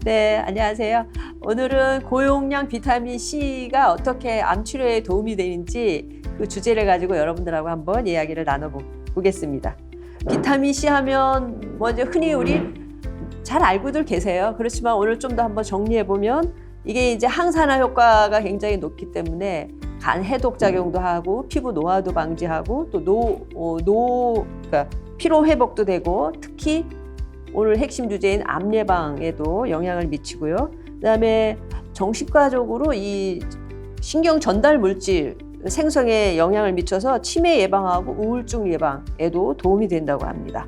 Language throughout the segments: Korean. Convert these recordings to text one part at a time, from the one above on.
네, 안녕하세요. 오늘은 고용량 비타민 C가 어떻게 암 치료에 도움이 되는지 그 주제를 가지고 여러분들하고 한번 이야기를 나눠보겠습니다. 비타민 C 하면 먼저 흔히 우리 잘 알고들 계세요. 그렇지만 오늘 좀 더 한번 정리해보면 이게 이제 항산화 효과가 굉장히 높기 때문에 간 해독 작용도 하고 피부 노화도 방지하고 또 그러니까 피로 회복도 되고 특히 오늘 핵심 주제인 암 예방에도 영향을 미치고요. 그다음에 정신과적으로 이 신경 전달 물질 생성에 영향을 미쳐서 치매 예방하고 우울증 예방에도 도움이 된다고 합니다.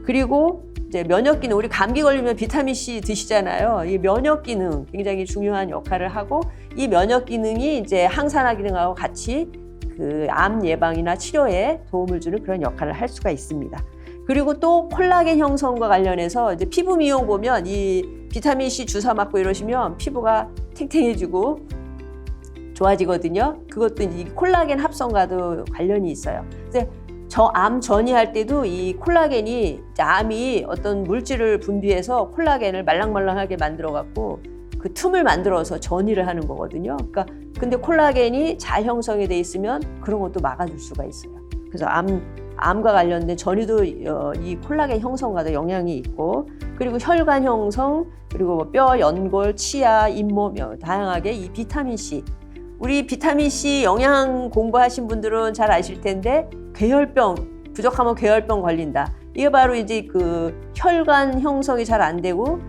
그리고 이제 면역 기능, 우리 감기 걸리면 비타민 C 드시잖아요. 이 면역 기능 굉장히 중요한 역할을 하고 이 면역 기능이 이제 항산화 기능하고 같이 그 암 예방이나 치료에 도움을 주는 그런 역할을 할 수가 있습니다. 그리고 또 콜라겐 형성과 관련해서 이제 피부 미용 보면 이 비타민 C 주사 맞고 이러시면 피부가 탱탱해지고 좋아지거든요. 그것도 이 콜라겐 합성과도 관련이 있어요. 그래서 암 전이할 때도 이 콜라겐이 암이 어떤 물질을 분비해서 콜라겐을 말랑말랑하게 만들어 갖고 그 틈을 만들어서 전이를 하는 거거든요. 그러니까 근데 콜라겐이 잘 형성이 돼 있으면 그런 것도 막아줄 수가 있어요. 그래서 암과 관련된 전이도 이 콜라겐 형성과도 영향이 있고, 그리고 혈관 형성, 그리고 뭐 뼈, 연골, 치아, 잇몸 다양하게 이 비타민 C, 우리 비타민 C 영양 공부하신 분들은 잘 아실 텐데 괴혈병 부족하면 괴혈병 걸린다. 이게 바로 이제 그 혈관 형성이 잘 안 되고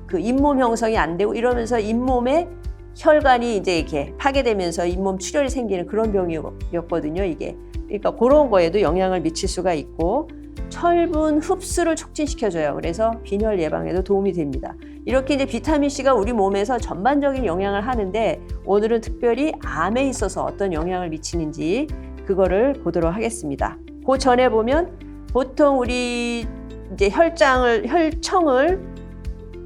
그 잇몸 형성이 안 되고 이러면서 잇몸에 혈관이 이제 이렇게 파괴되면서 잇몸 출혈이 생기는 그런 병이었거든요, 이게. 그러니까 그런 거에도 영향을 미칠 수가 있고, 철분 흡수를 촉진시켜줘요. 그래서 빈혈 예방에도 도움이 됩니다. 이렇게 이제 비타민 C가 우리 몸에서 전반적인 영향을 하는데 오늘은 특별히 암에 있어서 어떤 영향을 미치는지 그거를 보도록 하겠습니다. 그 전에 보면 보통 우리 이제 혈청을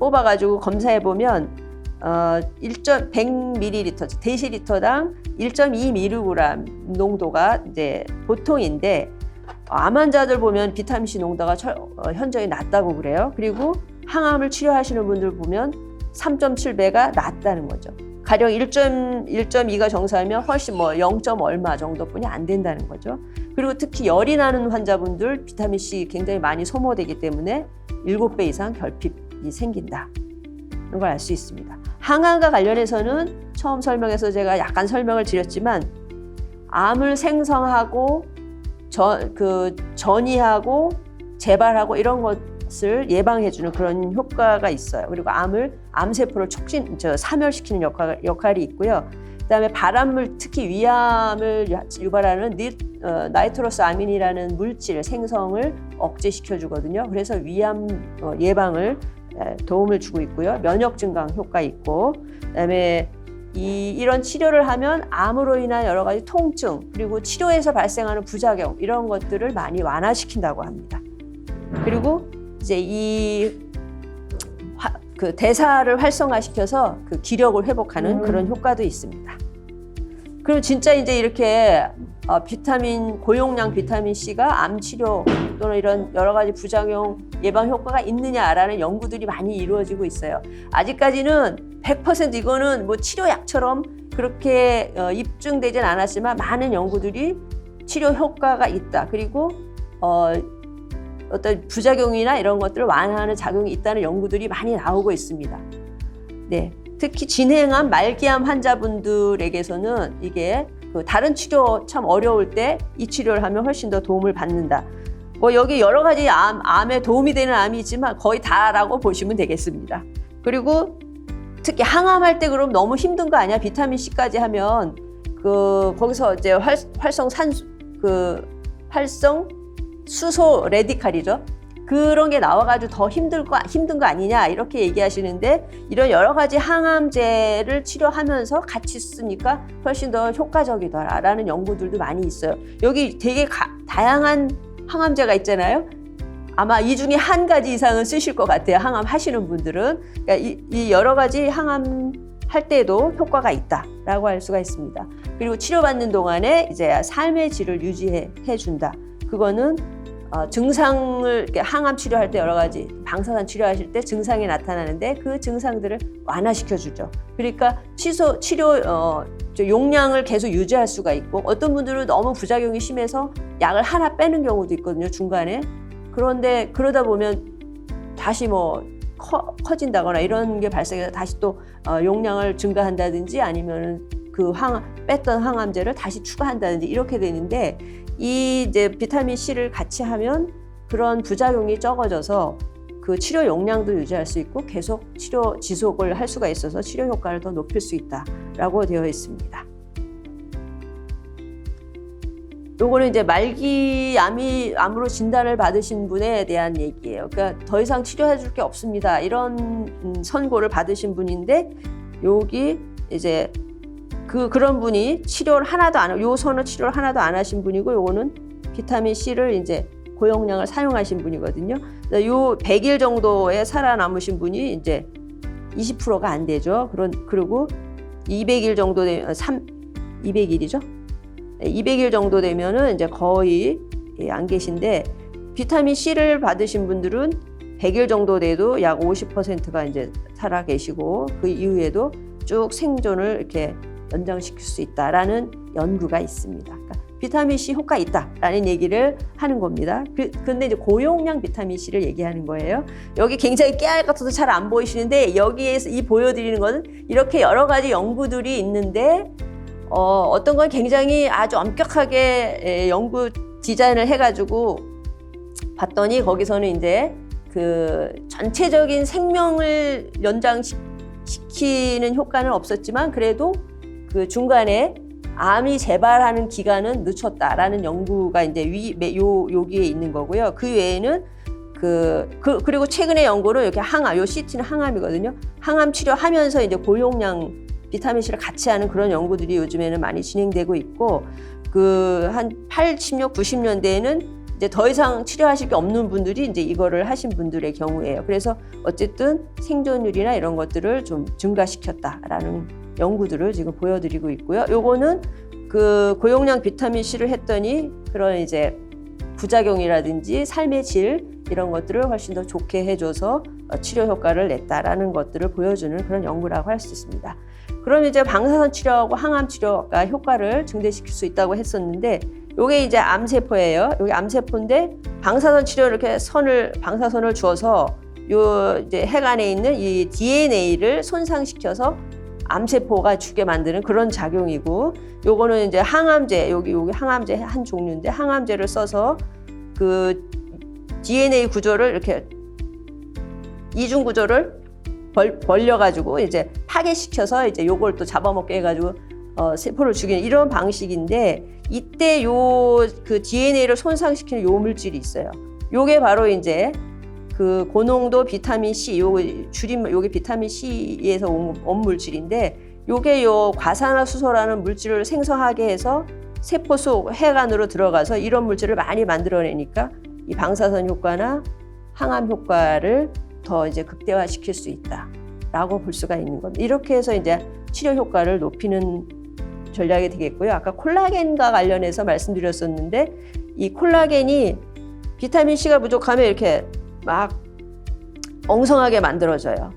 뽑아가지고 검사해 보면 100ml, 데시리터당 1.2mg 농도가 이제 보통인데 암 환자들 보면 비타민 C 농도가 현저히 낮다고 그래요. 그리고 항암을 치료하시는 분들 보면 3.7배가 낮다는 거죠. 가령 1.2가 정상이면 훨씬 뭐 0. 얼마 정도뿐이 안 된다는 거죠. 그리고 특히 열이 나는 환자분들 비타민 C 굉장히 많이 소모되기 때문에 7배 이상 결핍이 생긴다. 이런 걸 알 수 있습니다. 항암과 관련해서는 처음 설명해서 제가 약간 설명을 드렸지만 암을 생성하고 전이하고 재발하고 이런 것을 예방해주는 그런 효과가 있어요. 그리고 암세포를 사멸시키는 역할이 있고요. 그다음에 발암물, 특히 위암을 유발하는 나이트로스 아민이라는 물질 생성을 억제시켜주거든요. 그래서 위암 예방을 도움을 주고 있고요. 면역 증강 효과 있고, 그다음에 이런 치료를 하면 암으로 인한 여러 가지 통증, 그리고 치료에서 발생하는 부작용 이런 것들을 많이 완화시킨다고 합니다. 그리고 이제 그 대사를 활성화시켜서 그 기력을 회복하는 그런 효과도 있습니다. 그럼 진짜 이제 이렇게 고용량 비타민 C가 암 치료 또는 이런 여러 가지 부작용 예방 효과가 있느냐라는 연구들이 많이 이루어지고 있어요. 아직까지는 100% 이거는 뭐 치료약처럼 그렇게 입증되진 않았지만 많은 연구들이 치료 효과가 있다. 그리고 어떤 부작용이나 이런 것들을 완화하는 작용이 있다는 연구들이 많이 나오고 있습니다. 네, 특히 진행암, 말기암 환자분들에게서는 이게 다른 치료 참 어려울 때 이 치료를 하면 훨씬 더 도움을 받는다. 뭐 여기 여러 가지 암에 도움이 되는 암이 있지만 거의 다라고 보시면 되겠습니다. 그리고 특히 항암할 때 그럼 너무 힘든 거 아니야? 비타민 C까지 하면 거기서 이제 활성 수소 레디칼이죠. 그런 게 나와가지고 더 힘든 거 아니냐 이렇게 얘기하시는데, 이런 여러 가지 항암제를 치료하면서 같이 쓰니까 훨씬 더 효과적이다라는 연구들도 많이 있어요. 여기 되게 다양한 항암제가 있잖아요. 아마 이 중에 한 가지 이상은 쓰실 것 같아요. 항암 하시는 분들은. 그러니까 이 여러 가지 항암 할 때도 효과가 있다라고 할 수가 있습니다. 그리고 치료받는 동안에 이제 삶의 질을 유지해 준다. 그거는 증상을 이렇게 항암 치료할 때 여러 가지 방사선 치료하실 때 증상이 나타나는데 그 증상들을 완화시켜 주죠. 그러니까 치료 용량을 계속 유지할 수가 있고 어떤 분들은 너무 부작용이 심해서 약을 하나 빼는 경우도 있거든요, 중간에. 그런데 그러다 보면 다시 뭐 커진다거나 이런 게 발생해서 다시 또 용량을 증가한다든지 아니면은 그 뺐던 항암제를 다시 추가한다든지 이렇게 되는데 이 이제 비타민 C를 같이 하면 그런 부작용이 적어져서 그 치료 용량도 유지할 수 있고 계속 치료 지속을 할 수가 있어서 치료 효과를 더 높일 수 있다라고 되어 있습니다. 요거는 이제 말기 암으로 진단을 받으신 분에 대한 얘기예요. 그러니까 더 이상 치료해 줄 게 없습니다. 이런 선고를 받으신 분인데 여기 이제 그런 분이 치료를 하나도 안, 요 선호 치료를 하나도 안 하신 분이고 요거는 비타민 C를 이제 고용량을 사용하신 분이거든요. 요 100일 정도에 살아남으신 분이 이제 20%가 안 되죠. 그리고 200일 정도 되면 200일이죠. 200일 정도 되면은 이제 거의 안 계신데 비타민 C를 받으신 분들은 100일 정도 돼도 약 50%가 이제 살아 계시고 그 이후에도 쭉 생존을 이렇게 연장시킬 수 있다라는 연구가 있습니다. 그러니까 비타민 C 효과 있다라는 얘기를 하는 겁니다. 근데 이제 고용량 비타민 C를 얘기하는 거예요. 여기 굉장히 깨알 같아서 잘 안 보이시는데 여기에서 보여드리는 것은 이렇게 여러 가지 연구들이 있는데 어떤 건 굉장히 아주 엄격하게 연구 디자인을 해가지고 봤더니 거기서는 이제 그 전체적인 생명을 연장시키는 효과는 없었지만 그래도 그 중간에 암이 재발하는 기간은 늦췄다라는 연구가 이제 여기에 있는 거고요. 그 외에는 그리고 최근의 연구로 이렇게 요 CT는 항암이거든요. 항암 치료하면서 이제 고용량 비타민 C를 같이 하는 그런 연구들이 요즘에는 많이 진행되고 있고 한 80년, 90년대에는 이제 더 이상 치료하실 게 없는 분들이 이제 이거를 하신 분들의 경우예요. 그래서 어쨌든 생존율이나 이런 것들을 좀 증가시켰다라는 연구들을 지금 보여드리고 있고요. 요거는 그 고용량 비타민 C를 했더니 그런 이제 부작용이라든지 삶의 질 이런 것들을 훨씬 더 좋게 해줘서 치료 효과를 냈다라는 것들을 보여주는 그런 연구라고 할 수 있습니다. 그럼 이제 방사선 치료하고 항암 치료가 효과를 증대시킬 수 있다고 했었는데 요게 이제 암세포예요. 여기 암세포인데 방사선 치료 이렇게 방사선을 주어서 요 이제 핵 안에 있는 이 DNA를 손상시켜서 암세포가 죽게 만드는 그런 작용이고 요거는 이제 항암제 여기 항암제 한 종류인데 항암제를 써서 그 DNA 구조를 이렇게 이중 구조를 벌려가지고 이제 파괴시켜서 이제 요걸 또 잡아먹게 해가지고 세포를 죽이는 이런 방식인데 이때 그 DNA를 손상시키는 요 물질이 있어요. 요게 바로 이제 그 고농도 비타민 C, 요게 비타민 C에서 온 물질인데 요게 과산화수소라는 물질을 생성하게 해서 세포 속 핵 안으로 들어가서 이런 물질을 많이 만들어내니까 이 방사선 효과나 항암 효과를 더 이제 극대화시킬 수 있다라고 볼 수가 있는 겁니다. 이렇게 해서 이제 치료 효과를 높이는 전략이 되겠고요. 아까 콜라겐과 관련해서 말씀드렸었는데 이 콜라겐이 비타민 C가 부족하면 이렇게 막 엉성하게 만들어져요.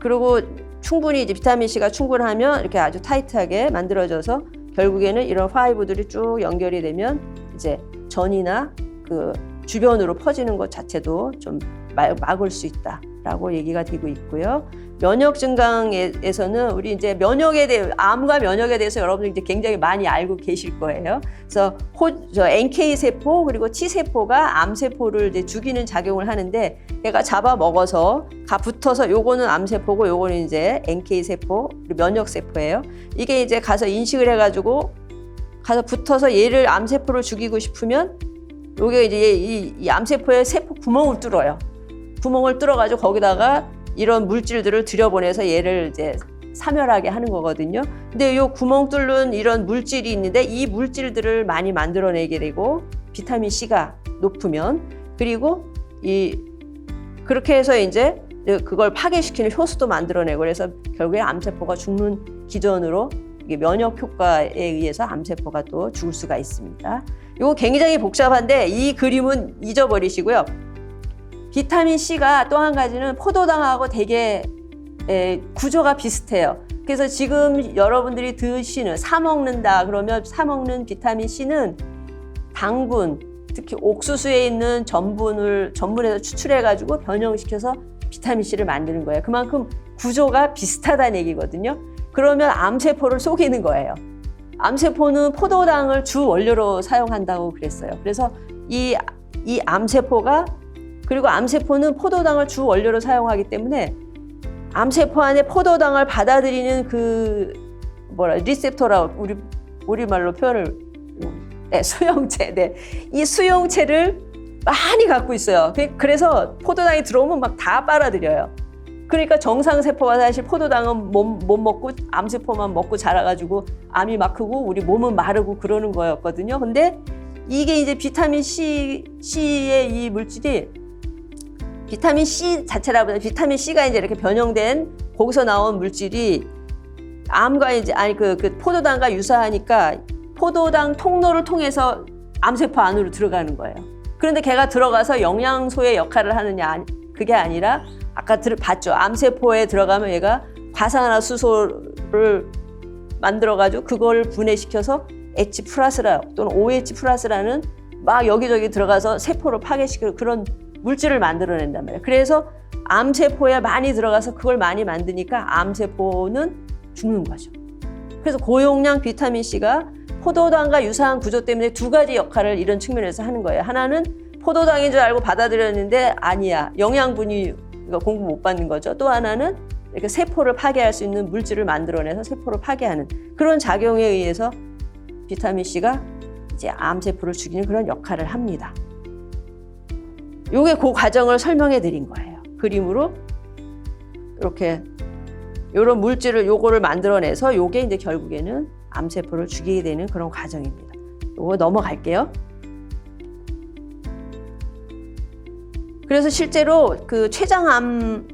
그리고 충분히 이제 비타민 C가 충분하면 이렇게 아주 타이트하게 만들어져서 결국에는 이런 파이브들이 쭉 연결이 되면 이제 전이나 그 주변으로 퍼지는 것 자체도 좀 막을 수 있다라고 얘기가 되고 있고요. 면역 증강에서는 우리 이제 암과 면역에 대해서 여러분들 이제 굉장히 많이 알고 계실 거예요. 그래서 NK 세포 그리고 T 세포가 암 세포를 이제 죽이는 작용을 하는데 얘가 잡아 먹어서 붙어서 요거는 암 세포고 요거는 이제 NK 세포 그리고 면역 세포예요. 이게 이제 가서 인식을 해가지고 가서 붙어서 얘를 암 세포를 죽이고 싶으면 요게 이제 이 암 세포의 세포 구멍을 뚫어요. 구멍을 뚫어가지고 거기다가 이런 물질들을 들여보내서 얘를 이제 사멸하게 하는 거거든요. 근데 이 구멍 뚫는 이런 물질이 있는데 이 물질들을 많이 만들어내게 되고 비타민 C가 높으면 그리고 그렇게 해서 이제 그걸 파괴시키는 효소도 만들어내고 그래서 결국에 암세포가 죽는 기전으로 이게 면역 효과에 의해서 암세포가 또 죽을 수가 있습니다. 이거 굉장히 복잡한데 이 그림은 잊어버리시고요. 비타민 C가 또 한 가지는 포도당하고 되게 구조가 비슷해요. 그래서 지금 여러분들이 드시는 사 먹는다 그러면 사 먹는 비타민 C는 당분, 특히 옥수수에 있는 전분에서 추출해가지고 변형시켜서 비타민 C를 만드는 거예요. 그만큼 구조가 비슷하다는 얘기거든요. 그러면 암세포를 속이는 거예요. 암세포는 포도당을 주 원료로 사용한다고 그랬어요. 그래서 이 암세포가, 그리고 암세포는 포도당을 주 원료로 사용하기 때문에 암세포 안에 포도당을 받아들이는 리셉터라고 우리말로 표현을, 수용체. 이 수용체를 많이 갖고 있어요. 그래서 포도당이 들어오면 막 다 빨아들여요. 그러니까 정상세포가 사실 포도당은 못 먹고 암세포만 먹고 자라가지고 암이 막 크고 우리 몸은 마르고 그러는 거였거든요. 근데 이게 이제 비타민 C의 이 물질이, 비타민 C 자체라보다 비타민 C가 이제 이렇게 변형된 거기서 나온 물질이 암과 이제 그 포도당과 유사하니까 포도당 통로를 통해서 암세포 안으로 들어가는 거예요. 그런데 걔가 들어가서 영양소의 역할을 하느냐, 그게 아니라 아까 봤죠. 암세포에 들어가면 얘가 과산화수소를 만들어가지고 그걸 분해시켜서 H 플러스라 또는 OH 플러스라는 막 여기저기 들어가서 세포를 파괴시키는 그런 물질을 만들어낸단 말이에요. 그래서 암세포에 많이 들어가서 그걸 많이 만드니까 암세포는 죽는 거죠. 그래서 고용량 비타민 C가 포도당과 유사한 구조 때문에 두 가지 역할을 이런 측면에서 하는 거예요. 하나는 포도당인 줄 알고 받아들였는데 아니야. 영양분이 공부 못 받는 거죠. 또 하나는 이렇게 세포를 파괴할 수 있는 물질을 만들어내서 세포를 파괴하는 그런 작용에 의해서 비타민 C가 이제 암세포를 죽이는 그런 역할을 합니다. 요게 그 과정을 설명해 드린 거예요. 그림으로 이렇게 요런 물질을 요거를 만들어내서 요게 이제 결국에는 암세포를 죽이게 되는 그런 과정입니다. 요거 넘어갈게요. 그래서 실제로 그 췌장암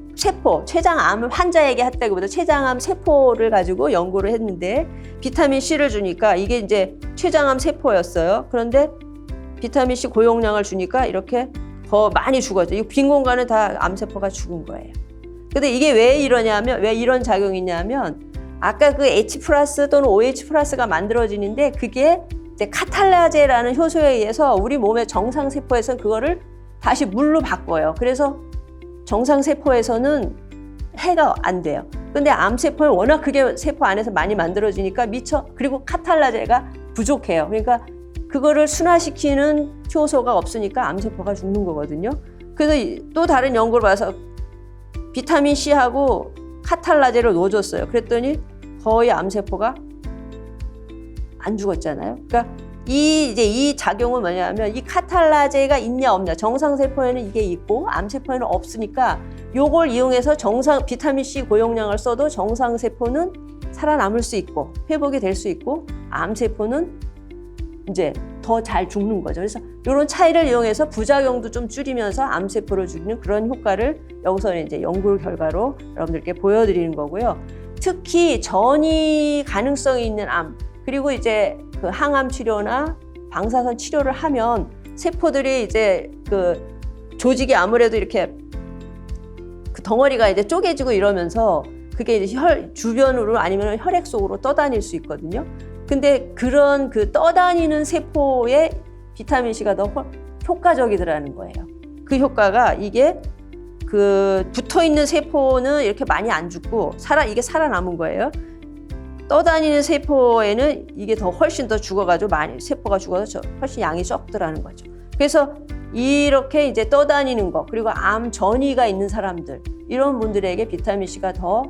환자에게 했다기보다 췌장암 세포를 가지고 연구를 했는데 비타민 C를 주니까 이게 이제 췌장암 세포였어요. 그런데 비타민 C 고용량을 주니까 이렇게 더 많이 죽었죠. 이 빈 공간은 다 암세포가 죽은 거예요. 근데 이게 왜 이런 작용이 있냐면 아까 그 H 플러스 또는 OH 플러스가 만들어지는데 그게 이제 카탈라제라는 효소에 의해서 우리 몸의 정상 세포에서는 그거를 다시 물로 바꿔요. 그래서 정상 세포에서는 해가 안 돼요. 근데 암세포는 워낙 그게 세포 안에서 많이 만들어지니까 그리고 카탈라제가 부족해요. 그러니까 그거를 순화시키는 효소가 없으니까 암세포가 죽는 거거든요. 그래서 또 다른 연구를 봐서 비타민 C하고 카탈라제를 넣어줬어요. 그랬더니 거의 암세포가 안 죽었잖아요. 그러니까 이 작용은 뭐냐면 이 카탈라제가 있냐 없냐, 정상세포에는 이게 있고 암세포에는 없으니까 요걸 이용해서 비타민 C 고용량을 써도 정상세포는 살아남을 수 있고 회복이 될 수 있고 암세포는 이제 더 잘 죽는 거죠. 그래서 이런 차이를 이용해서 부작용도 좀 줄이면서 암세포를 죽이는 그런 효과를 여기서는 이제 연구 결과로 여러분들께 보여드리는 거고요. 특히 전이 가능성이 있는 암, 그리고 이제 그 항암 치료나 방사선 치료를 하면 세포들이 이제 그 조직이 아무래도 이렇게 그 덩어리가 이제 쪼개지고 이러면서 그게 이제 주변으로 아니면 혈액 속으로 떠다닐 수 있거든요. 근데 그런 그 떠다니는 세포에 비타민 C가 더 효과적이더라는 거예요. 그 효과가 이게 그 붙어 있는 세포는 이렇게 많이 안 죽고 이게 살아남은 거예요. 떠다니는 세포에는 이게 훨씬 더 죽어가지고 세포가 죽어서 훨씬 양이 적더라는 거죠. 그래서 이렇게 이제 떠다니는 거, 그리고 암 전이가 있는 사람들, 이런 분들에게 비타민 C가 더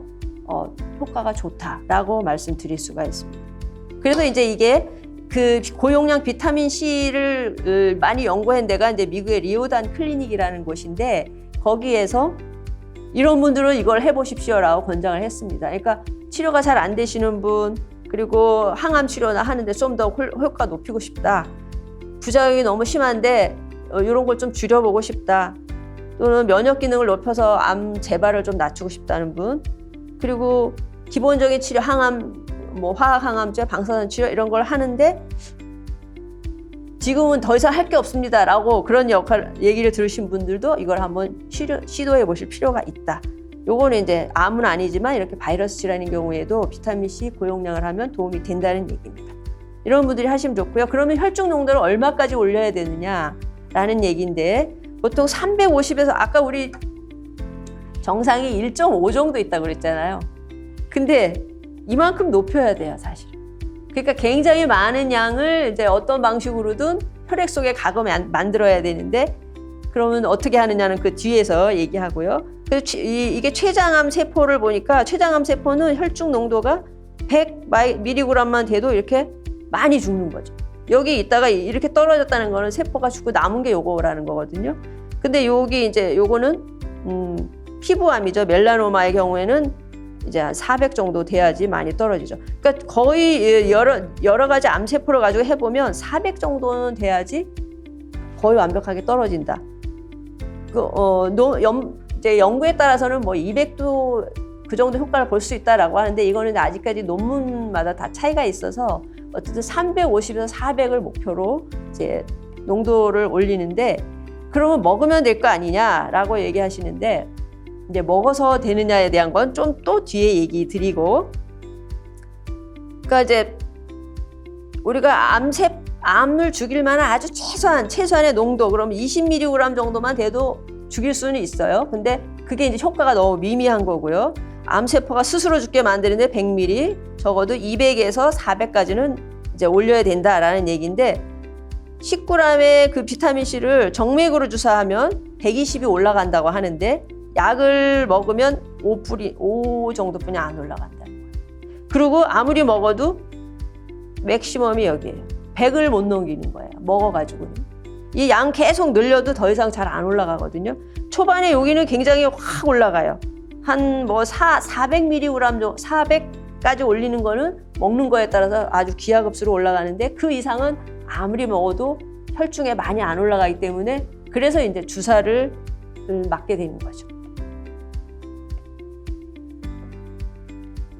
효과가 좋다라고 말씀드릴 수가 있습니다. 그래서 이제 이게 그 고용량 비타민 C를 많이 연구한 데가 이제 미국의 리오단 클리닉이라는 곳인데 거기에서 이런 분들은 이걸 해보십시오라고 권장을 했습니다. 그러니까 치료가 잘 안 되시는 분, 그리고 항암 치료나 하는데 좀 더 효과 높이고 싶다. 부작용이 너무 심한데 이런 걸 좀 줄여보고 싶다. 또는 면역 기능을 높여서 암 재발을 좀 낮추고 싶다는 분, 그리고 기본적인 치료 항암 뭐 화학 항암제, 방사선 치료 이런 걸 하는데 지금은 더 이상 할 게 없습니다라고 그런 얘기를 들으신 분들도 이걸 한번 시도해 보실 필요가 있다. 요거는 이제 암은 아니지만 이렇게 바이러스 질환인 경우에도 비타민 C 고용량을 하면 도움이 된다는 얘기입니다. 이런 분들이 하시면 좋고요. 그러면 혈중 농도를 얼마까지 올려야 되느냐라는 얘기인데 보통 350에서 아까 우리 정상이 1.5 정도 있다고 그랬잖아요. 근데 이만큼 높여야 돼요, 사실. 그러니까 굉장히 많은 양을 이제 어떤 방식으로든 혈액 속에 만들어야 되는데 그러면 어떻게 하느냐는 그 뒤에서 얘기하고요. 그래서 이게 췌장암 세포를 보니까 췌장암 세포는 혈중 농도가 100mg만 돼도 이렇게 많이 죽는 거죠. 여기 있다가 이렇게 떨어졌다는 거는 세포가 죽고 남은 게 요거라는 거거든요. 근데 여기 이제 요거는 피부암이죠. 멜라노마의 경우에는 이제 한 400 정도 돼야지 많이 떨어지죠. 그러니까 거의 여러 가지 암 세포를 가지고 해보면 400 정도는 돼야지 거의 완벽하게 떨어진다. 이제 연구에 따라서는 뭐 200도 그 정도 효과를 볼 수 있다라고 하는데 이거는 아직까지 논문마다 다 차이가 있어서 어쨌든 350에서 400을 목표로 이제 농도를 올리는데 그러면 먹으면 될 거 아니냐라고 얘기하시는데 이제 먹어서 되느냐에 대한 건 좀 또 뒤에 얘기 드리고 그러니까 이제 우리가 암을 죽일 만한 아주 최소한의 농도 그럼 20mg 정도만 돼도 죽일 수는 있어요. 근데 그게 이제 효과가 너무 미미한 거고요. 암세포가 스스로 죽게 만드는데 100ml, 적어도 200에서 400까지는 이제 올려야 된다라는 얘기인데 10g의 그 비타민C를 정맥으로 주사하면 120이 올라간다고 하는데 약을 먹으면 5 정도뿐이 안 올라간다는 거예요. 그리고 아무리 먹어도 맥시멈이 여기예요. 100을 못 넘기는 거예요. 먹어가지고는. 이 양 계속 늘려도 더 이상 잘 안 올라가거든요. 초반에 여기는 굉장히 확 올라가요. 한 뭐 400mg 정도, 400까지 올리는 거는 먹는 거에 따라서 아주 기하급수로 올라가는데 그 이상은 아무리 먹어도 혈중에 많이 안 올라가기 때문에 그래서 이제 주사를 맞게 되는 거죠.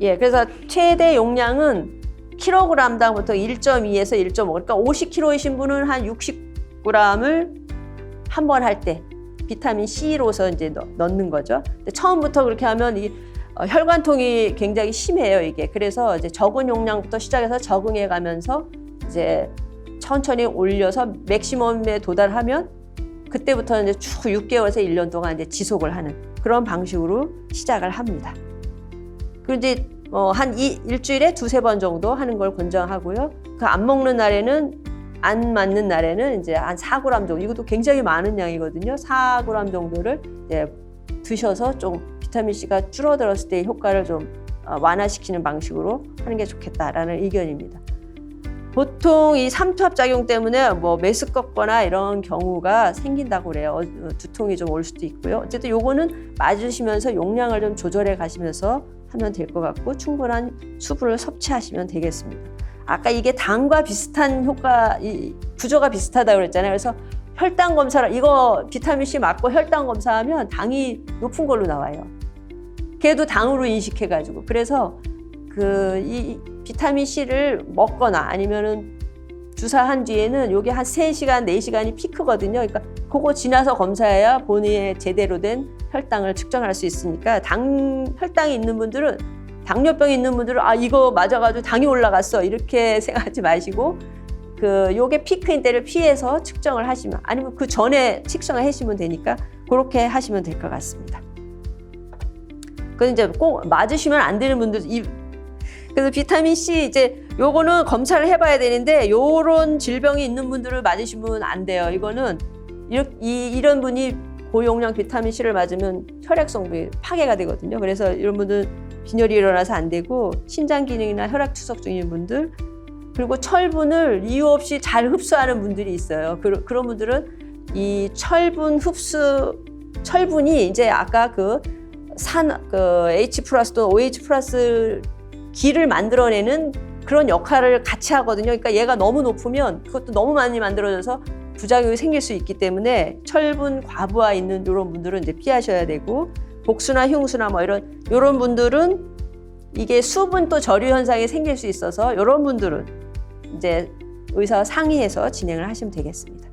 예, 그래서 최대 용량은 kg당부터 1.2에서 1.5, 그러니까 50kg이신 분은 한 60g을 한 번 할 때 비타민 C로서 이제 넣는 거죠. 근데 처음부터 그렇게 하면 이 혈관통이 굉장히 심해요, 이게. 그래서 이제 적은 용량부터 시작해서 적응해 가면서 이제 천천히 올려서 맥시멈에 도달하면 그때부터는 이제 쭉 6개월에서 1년 동안 이제 지속을 하는 그런 방식으로 시작을 합니다. 그리고 이제 한 일주일에 2-3번 정도 하는 걸 권장하고요. 그 안 먹는 날에는 안 맞는 날에는 이제 한 4g 정도, 이것도 굉장히 많은 양이거든요. 4g 정도를 이제 드셔서 좀 비타민C가 줄어들었을 때 효과를 좀 완화시키는 방식으로 하는 게 좋겠다라는 의견입니다. 보통 이 삼투압작용 때문에 뭐 메스껍거나 이런 경우가 생긴다고 그래요. 두통이 좀 올 수도 있고요. 어쨌든 요거는 맞으시면서 용량을 좀 조절해 가시면서 하면 될 것 같고 충분한 수분을 섭취하시면 되겠습니다. 아까 이게 당과 비슷한 효과, 이 구조가 비슷하다고 그랬잖아요. 그래서 혈당 검사를 이거 비타민C 맞고 혈당 검사하면 당이 높은 걸로 나와요. 걔도 당으로 인식해가지고 그래서 이 비타민C를 먹거나 아니면은 주사한 뒤에는 요게 한 3시간, 4시간이 피크거든요. 그러니까 그거 지나서 검사해야 본인의 제대로 된 혈당을 측정할 수 있으니까 혈당이 있는 분들은 당뇨병이 있는 분들은 이거 맞아가지고 당이 올라갔어 이렇게 생각하지 마시고 요게 피크인 때를 피해서 측정을 하시면 아니면 그 전에 측정을 하시면 되니까 그렇게 하시면 될 것 같습니다. 그건 이제 꼭 맞으시면 안 되는 분들 그래서 비타민 C 이제 요거는 검사를 해봐야 되는데 요런 질병이 있는 분들을 맞으시면 안 돼요. 이거는 이런 분이 고용량 비타민 C를 맞으면 혈액 성분이 파괴가 되거든요. 그래서 이런 분들 빈혈이 일어나서 안 되고 신장 기능이나 혈액 투석 중인 분들 그리고 철분을 이유 없이 잘 흡수하는 분들이 있어요. 그런 분들은 이 철분이 이제 아까 H 플러스 또는 OH 플러스 기를 만들어내는 그런 역할을 같이 하거든요. 그러니까 얘가 너무 높으면 그것도 너무 많이 만들어져서 부작용이 생길 수 있기 때문에 철분 과부하 있는 이런 분들은 이제 피하셔야 되고 복수나 흉수나 뭐 이런 분들은 이게 수분 또 저류 현상이 생길 수 있어서 이런 분들은 이제 의사와 상의해서 진행을 하시면 되겠습니다.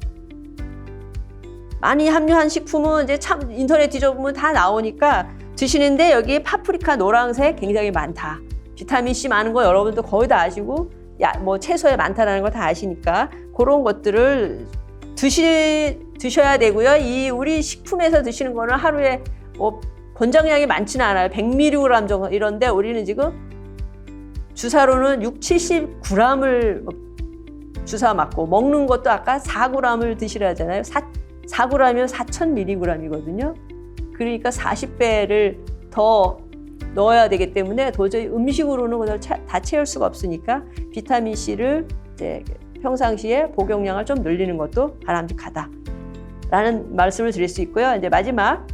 많이 함유한 식품은 이제 참 인터넷 뒤져보면 다 나오니까 드시는데 여기 파프리카 노란색 굉장히 많다. 비타민 C 많은 거 여러분도 거의 다 아시고 뭐 채소에 많다라는 걸 다 아시니까 그런 것들을 드셔야 되고요. 이 우리 식품에서 드시는 거는 하루에 뭐 권장량이 많지는 않아요. 100mg 정도 이런데 우리는 지금 주사로는 60-70g을 주사 맞고 먹는 것도 아까 4g을 드시라 하잖아요. 4g이면 4000mg이거든요. 그러니까 40배를 더 넣어야 되기 때문에 도저히 음식으로는 그걸 다 채울 수가 없으니까 비타민 C를 이제 평상시에 복용량을 좀 늘리는 것도 바람직하다라는 말씀을 드릴 수 있고요. 이제 마지막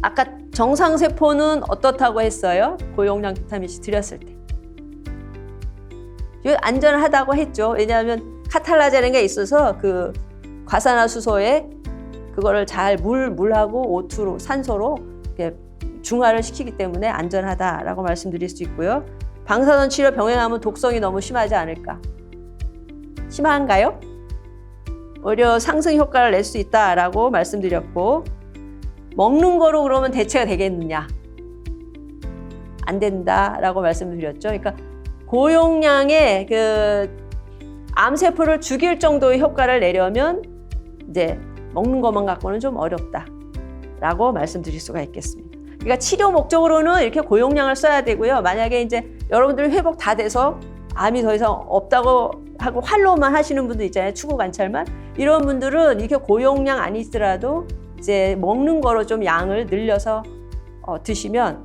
아까 정상세포는 어떻다고 했어요? 고용량 비타민 C 드렸을 때. 이거 안전하다고 했죠. 왜냐하면 카탈라제라는 게 있어서 그 과산화수소에 그거를 잘 물하고 O2로 산소로 이렇게 중화를 시키기 때문에 안전하다라고 말씀드릴 수 있고요. 방사선 치료 병행하면 독성이 너무 심하지 않을까? 심한가요? 오히려 상승 효과를 낼 수 있다라고 말씀드렸고, 먹는 거로 그러면 대체가 되겠느냐? 안 된다라고 말씀드렸죠. 그러니까 고용량의 그 암세포를 죽일 정도의 효과를 내려면 이제 먹는 것만 갖고는 좀 어렵다라고 말씀드릴 수가 있겠습니다. 그러니까 치료 목적으로는 이렇게 고용량을 써야 되고요. 만약에 이제 여러분들 회복 다 돼서 암이 더 이상 없다고 하고 활로만 하시는 분들 있잖아요. 추구 관찰만. 이런 분들은 이렇게 고용량 아니더라도 이제 먹는 거로 좀 양을 늘려서 드시면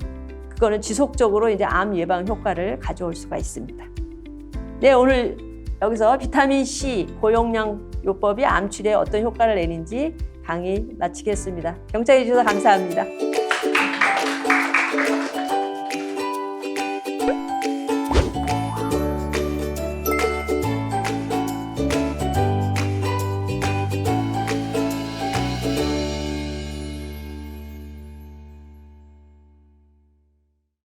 그거는 지속적으로 이제 암 예방 효과를 가져올 수가 있습니다. 네, 오늘 여기서 비타민 C 고용량 요법이 암 치료에 어떤 효과를 내는지 강의 마치겠습니다. 경청해 주셔서 감사합니다.